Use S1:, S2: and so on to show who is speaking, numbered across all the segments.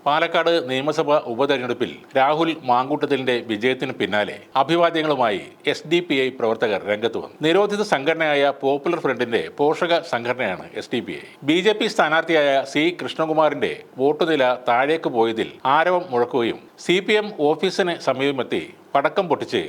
S1: പാലക്കാട് നിയമസഭാ ഉപതെരഞ്ഞെടുപ്പിൽ രാഹുൽ മാങ്കൂട്ടത്തിലിന്റെ വിജയത്തിന് പിന്നാലെ അഭിവാദ്യങ്ങളുമായി SDPI പ്രവർത്തകർ രംഗത്ത് വന്നു. നിരോധിത സംഘടനയായ പോപ്പുലർ ഫ്രണ്ടിന്റെ പോഷക സംഘടനയാണ് SDPI. BJP സ്ഥാനാർത്ഥിയായ C. കൃഷ്ണകുമാറിന്റെ വോട്ടുനില താഴേക്ക് പോയതിൽ ആരവം മുഴക്കുകയും CPM ഓഫീസിന് സമീപമെത്തി പടക്കം പൊട്ടിച്ച്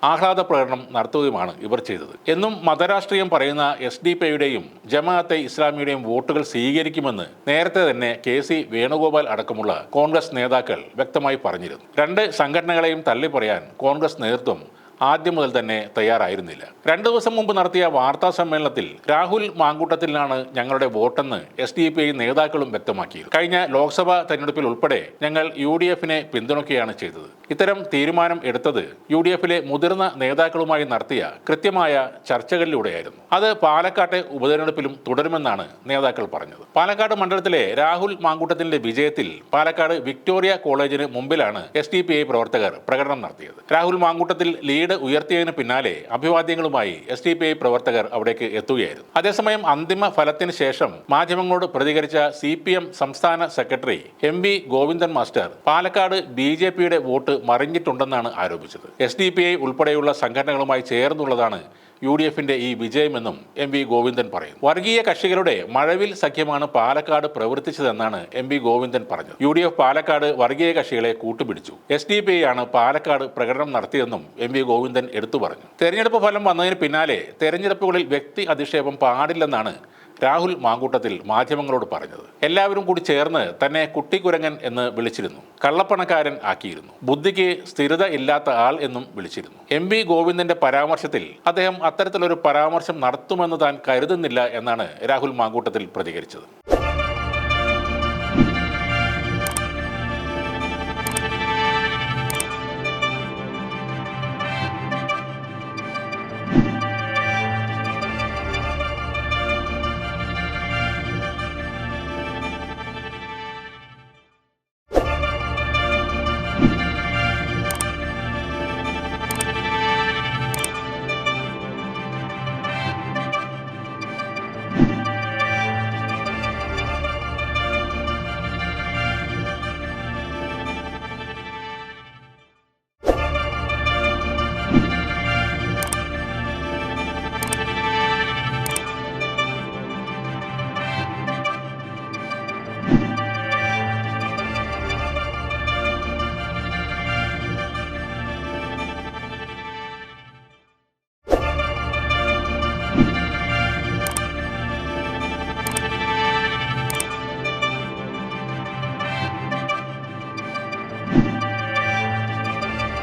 S1: ആഹ്ലാദ പ്രകടനം നടത്തുകയുമാണ് ഇവർ ചെയ്തത്. എന്നും മതരാഷ്ട്രീയം പറയുന്ന SDPIയുടെയും ജമാഅത്തെ ഇസ്ലാമിയുടെയും വോട്ടുകൾ സ്വീകരിക്കുമെന്ന് നേരത്തെ തന്നെ KC വേണുഗോപാൽ അടക്കമുള്ള കോൺഗ്രസ് നേതാക്കൾ വ്യക്തമായി പറഞ്ഞിരുന്നു. രണ്ട് സംഘടനകളെയും തള്ളിപ്പറയാൻ കോൺഗ്രസ് നേതൃത്വം ആദ്യം മുതൽ തന്നെ തയ്യാറായിരുന്നില്ല. 2 ദിവസം മുമ്പ് നടത്തിയ വാർത്താ സമ്മേളനത്തിൽ രാഹുൽ മാങ്കൂട്ടത്തിലാണ് ഞങ്ങളുടെ വോട്ടെന്ന് SDPI നേതാക്കളും വ്യക്തമാക്കിയിരുന്നു. കഴിഞ്ഞ ലോക്സഭാ തെരഞ്ഞെടുപ്പിൽ ഉൾപ്പെടെ ഞങ്ങൾ UDFനെ പിന്തുണയ്ക്കുകയാണ് ചെയ്തത്. ഇത്തരം തീരുമാനം എടുത്തത് UDFിലെ മുതിർന്ന നേതാക്കളുമായി നടത്തിയ കൃത്യമായ ചർച്ചകളിലൂടെയായിരുന്നു. അത് പാലക്കാട്ടെ ഉപതെരഞ്ഞെടുപ്പിലും തുടരുമെന്നാണ് നേതാക്കൾ പറഞ്ഞത്. പാലക്കാട് മണ്ഡലത്തിലെ രാഹുൽ മാങ്കൂട്ടത്തിന്റെ വിജയത്തിൽ പാലക്കാട് വിക്ടോറിയ കോളേജിന് മുമ്പിലാണ് SDPI പ്രവർത്തകർ പ്രകടനം നടത്തിയത്. രാഹുൽ മാങ്കൂട്ടത്തിൽ ലീഡ് ഉയർത്തിയതിന് പിന്നാലെ അഭിവാദ്യങ്ങളുമായി SDPI പ്രവർത്തകർ അവിടേക്ക് എത്തുകയായിരുന്നു. അതേസമയം അന്തിമ ഫലത്തിന് ശേഷം മാധ്യമങ്ങളോട് പ്രതികരിച്ച CPM സംസ്ഥാന secretary MV Govindan master Palakkad BJPയുടെ വോട്ട് മറിഞ്ഞിട്ടുണ്ടെന്നാണ് ആരോപിച്ചത്. SDPI ഉൾപ്പെടെയുള്ള സംഘടനകളുമായി ചേർന്നുള്ളതാണ് UDFന്റെ ഈ വിജയമെന്നും MV ഗോവിന്ദൻ പറയുന്നു. വർഗീയ കക്ഷികളുടെ മഴവിൽ സഖ്യമാണ് പാലക്കാട് പ്രവർത്തിച്ചതെന്നാണ് MV ഗോവിന്ദൻ പറഞ്ഞത്. UDF പാലക്കാട് വർഗീയ കക്ഷികളെ കൂട്ടുപിടിച്ചു. SDPI ആണ് പാലക്കാട് പ്രകടനം നടത്തിയെന്നും MV ഗോവിന്ദൻ എടുത്തു പറഞ്ഞു. തെരഞ്ഞെടുപ്പ് ഫലം വന്നതിന് പിന്നാലെ തെരഞ്ഞെടുപ്പുകളിൽ വ്യക്തി അധിക്ഷേപം പാടില്ലെന്നാണ് രാഹുൽ മാങ്കൂട്ടത്തിൽ മാധ്യമങ്ങളോട് പറഞ്ഞത്. എല്ലാവരും കൂടി ചേർന്ന് തന്നെ കുട്ടിക്കുരങ്ങൻ എന്ന് വിളിച്ചിരുന്നു. കള്ളപ്പണക്കാരൻ ആക്കിയിരുന്നു. ബുദ്ധിക്ക് സ്ഥിരത ഇല്ലാത്ത ആൾ എന്നും വിളിച്ചിരുന്നു. MV ഗോവിന്ദന്റെ പരാമർശത്തിൽ അദ്ദേഹം അത്തരത്തിലൊരു പരാമർശം നടത്തുമെന്ന് താൻ കരുതുന്നില്ല എന്നാണ് രാഹുൽ മാങ്കൂട്ടത്തിൽ പ്രതികരിച്ചത്.